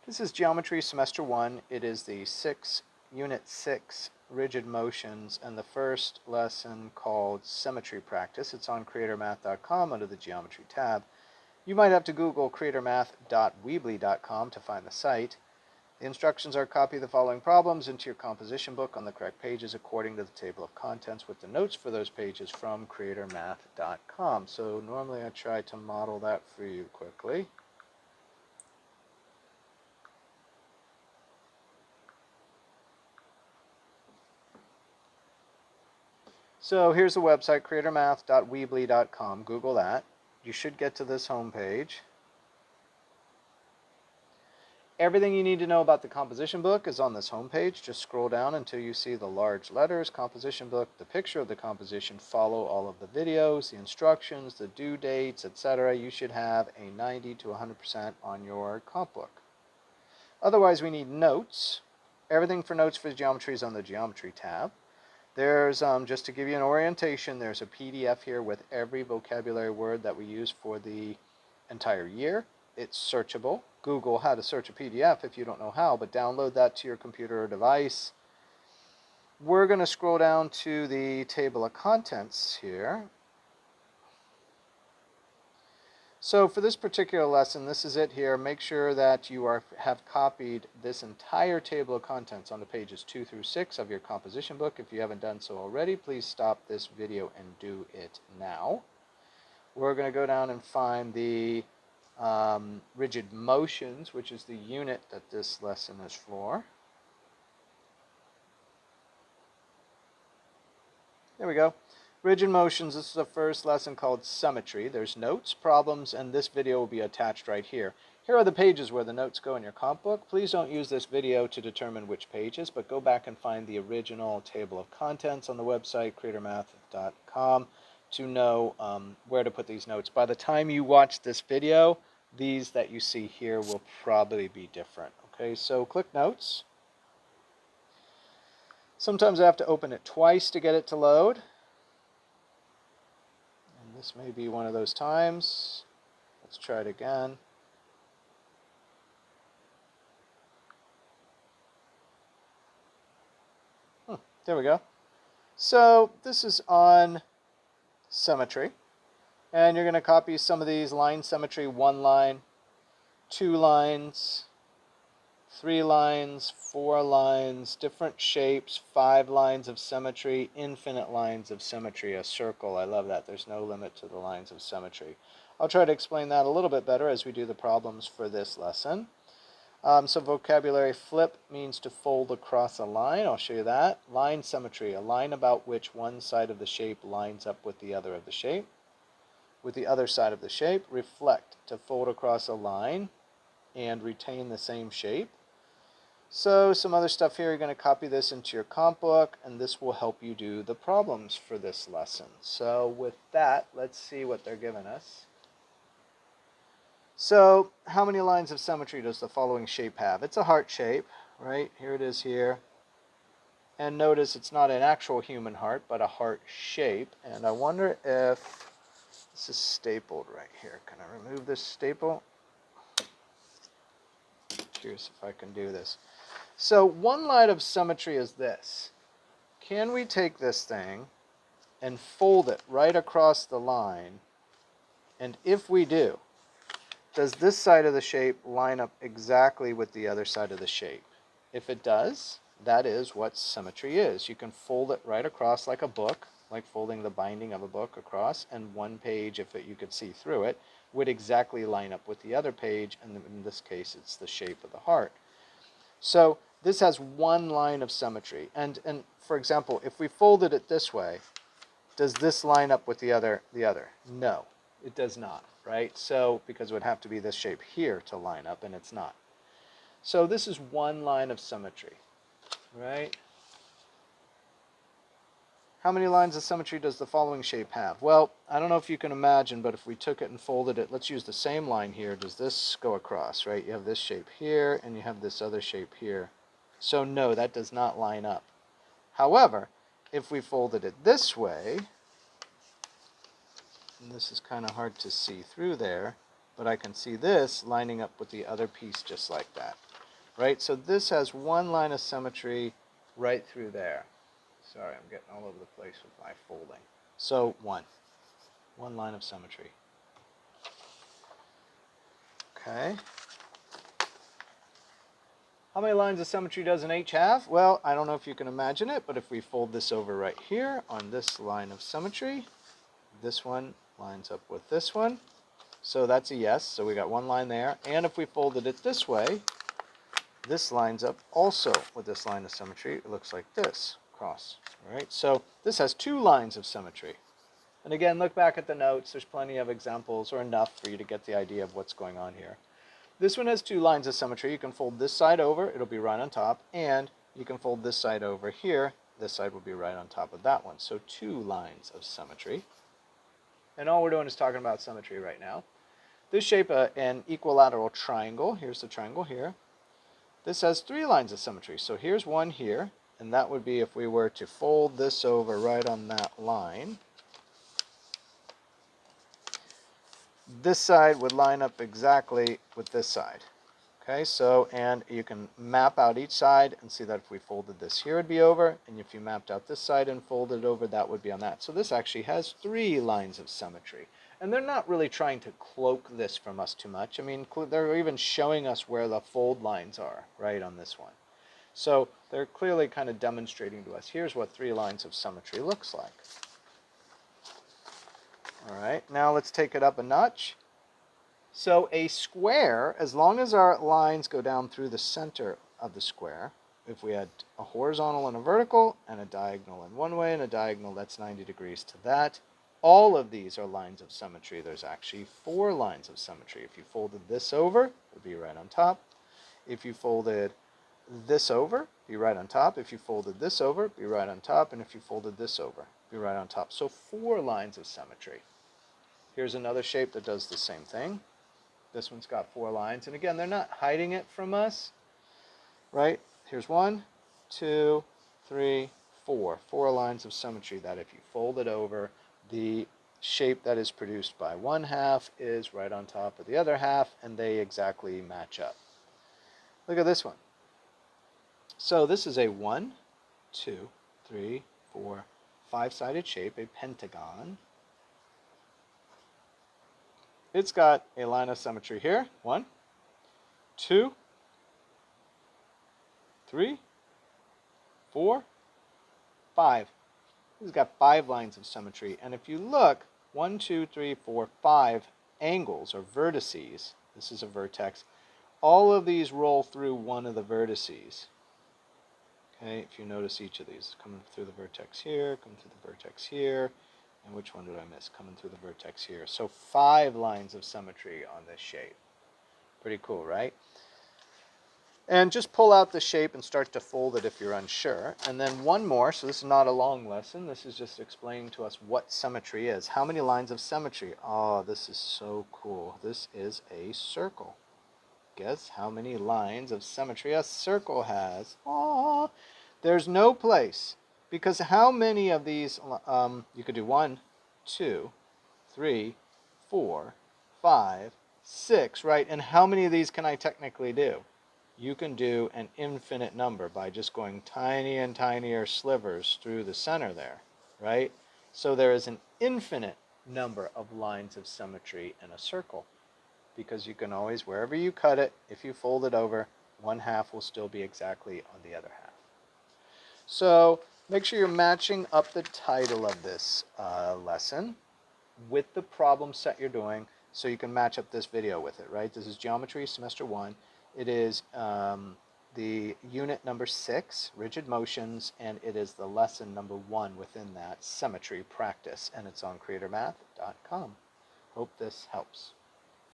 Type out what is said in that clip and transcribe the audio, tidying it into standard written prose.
This is Geometry Semester 1. It is the Unit 6 Rigid Motions and the first lesson called Symmetry Practice. It's on creatormath.com under the Geometry tab. You might have to Google creatormath.weebly.com to find the site. The instructions are copy the following problems into your composition book on the correct pages according to the table of contents with the notes for those pages from creatormath.com. So normally I try to model that for you quickly. So here's the website, creatormath.weebly.com. Google that. You should get to this home page. Everything you need to know about the composition book is on this home page. Just scroll down until you see the large letters, composition book, the picture of the composition, follow all of the videos, the instructions, the due dates, etc. You should have a 90 to 100% on your comp book. Otherwise, we need notes. Everything for notes for geometry is on the Geometry tab. There's, just to give you an orientation, there's a PDF here with every vocabulary word that we use for the entire year. It's searchable. Google how to search a PDF if you don't know how, but download that to your computer or device. We're going to scroll down to the table of contents here. So for this particular lesson, this is it here. Make sure that you have copied this entire table of contents onto pages 2 through 6 of your composition book. If you haven't done so already, please stop this video and do it now. We're going to go down and find the rigid motions, which is the unit that this lesson is for. There we go. Rigid motions, this is the first lesson called Symmetry. There's notes, problems, and this video will be attached right here. Here are the pages where the notes go in your comp book. Please don't use this video to determine which pages, but go back and find the original table of contents on the website, creatormath.com, to know where to put these notes. By the time you watch this video, these that you see here will probably be different. Okay, so click Notes. Sometimes I have to open it twice to get it to load. This may be one of those times. Let's try it again. There we go. So this is on symmetry. And you're going to copy some of these: line symmetry, 1 line, 2 lines, 3 lines, 4 lines, different shapes, 5 lines of symmetry, infinite lines of symmetry, a circle. I love that. There's no limit to the lines of symmetry. I'll try to explain that a little bit better as we do the problems for this lesson. So vocabulary: flip means to fold across a line. I'll show you that. Line symmetry, a line about which one side of the shape lines up with the other of the shape. With the other side of the shape. Reflect, to fold across a line and retain the same shape. So some other stuff here, you're going to copy this into your comp book, and this will help you do the problems for this lesson. So with that, let's see what they're giving us. So how many lines of symmetry does the following shape have? It's a heart shape, right? Here it is here. And notice it's not an actual human heart, but a heart shape. And I wonder if this is stapled right here. Can I remove this staple? Curious if I can do this. So one line of symmetry is this. Can we take this thing and fold it right across the line? And if we do, does this side of the shape line up exactly with the other side of the shape? If it does, that is what symmetry is. You can fold it right across like a book, like folding the binding of a book across, and one page, if you could see through it, would exactly line up with the other page, and in this case it's the shape of the heart. So this has one line of symmetry, and for example, if we folded it this way, does this line up with the other? No, it does not, right? So because it would have to be this shape here to line up, and it's not. So this is one line of symmetry, right? How many lines of symmetry does the following shape have? Well, I don't know if you can imagine, but if we took it and folded it, let's use the same line here. Does this go across, right? You have this shape here, and you have this other shape here. So no, that does not line up. However, if we folded it this way, and this is kind of hard to see through there, but I can see this lining up with the other piece just like that. right? So this has one line of symmetry right through there. Sorry, I'm getting all over the place with my folding. So one line of symmetry. Okay. How many lines of symmetry does an H have? Well, I don't know if you can imagine it, but if we fold this over right here on this line of symmetry, this one lines up with this one. So that's a yes. So we got one line there. And if we folded it this way, this lines up also with this line of symmetry. It looks like this, cross. All right. So this has two lines of symmetry. And again, look back at the notes. There's plenty of examples, or enough for you to get the idea of what's going on here. This one has two lines of symmetry. You can fold this side over, it'll be right on top, and you can fold this side over here. This side will be right on top of that one. So two lines of symmetry. And all we're doing is talking about symmetry right now. This shape, an equilateral triangle. Here's the triangle here. This has three lines of symmetry. So here's one here, and that would be if we were to fold this over right on that line. This side would line up exactly with this side. Okay, so, and you can map out each side and see that if we folded this here, it'd be over, and if you mapped out this side and folded it over, that would be on that. So this actually has three lines of symmetry. And they're not really trying to cloak this from us too much. I mean, they're even showing us where the fold lines are, right, on this one. So they're clearly kind of demonstrating to us, here's what three lines of symmetry looks like. All right, now let's take it up a notch. So a square, as long as our lines go down through the center of the square, if we had a horizontal and a vertical, and a diagonal in one way and a diagonal that's 90 degrees to that, all of these are lines of symmetry. There's actually four lines of symmetry. If you folded this over, it would be right on top. If you folded this over, be right on top. If you folded this over, be right on top. And if you folded this over, be right on top. So four lines of symmetry. Here's another shape that does the same thing. This one's got four lines. And again, they're not hiding it from us, right? Here's 1, 2, 3, 4. Four lines of symmetry that if you fold it over, the shape that is produced by one half is right on top of the other half, and they exactly match up. Look at this one. So this is a 1, 2, 3, 4, 5-sided shape, a pentagon. It's got a line of symmetry here. 1, 2, 3, 4, 5. It's got 5 lines of symmetry. And if you look, 1, 2, 3, 4, 5 angles or vertices, this is a vertex, all of these roll through one of the vertices. Okay, if you notice each of these, coming through the vertex here, coming through the vertex here, and which one did I miss? Coming through the vertex here. So 5 lines of symmetry on this shape. Pretty cool, right? And just pull out the shape and start to fold it if you're unsure. And then one more, so this is not a long lesson, this is just explaining to us what symmetry is. How many lines of symmetry? Oh, this is so cool. This is a circle. Guess how many lines of symmetry a circle has? Oh, there's no place. Because how many of these, you could do 1, 2, 3, 4, 5, 6, right? And how many of these can I technically do? You can do an infinite number by just going tiny and tinier slivers through the center there, right? So there is an infinite number of lines of symmetry in a circle, because you can always, wherever you cut it, if you fold it over, one half will still be exactly on the other half. So make sure you're matching up the title of this lesson with the problem set you're doing so you can match up this video with it, right? This is Geometry Semester 1. It is the unit number 6, Rigid Motions, and it is the lesson number 1 within that, Symmetry Practice, and it's on creatormath.com. Hope this helps.